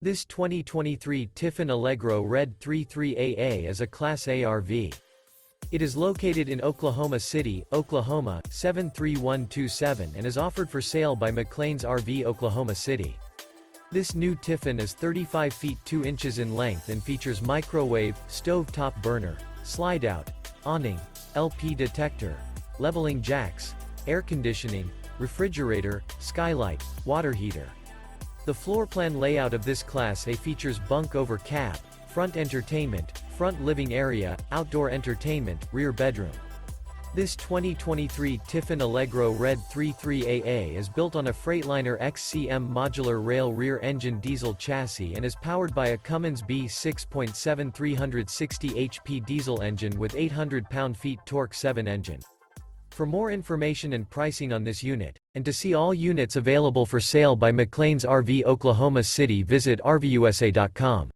This 2023 Tiffin Allegro Red 33AA is a Class A RV. It is located in Oklahoma City, Oklahoma, 73127 and is offered for sale by McClain's RV Oklahoma City. This new Tiffin is 35 feet 2 inches in length and features microwave, stove-top burner, slide-out, awning, LP detector, leveling jacks, air conditioning, refrigerator, skylight, water heater. The floor plan layout of this Class A features bunk over cab, front entertainment, front living area, outdoor entertainment, rear bedroom. This 2023 Tiffin Allegro Red 33AA is built on a Freightliner XCM modular rail rear engine diesel chassis and is powered by a Cummins B6.7 360 HP diesel engine with 800 pound-feet torque 7 engine. For more information and pricing on this unit, and to see all units available for sale by McClain's RV Oklahoma City, visit RVUSA.com.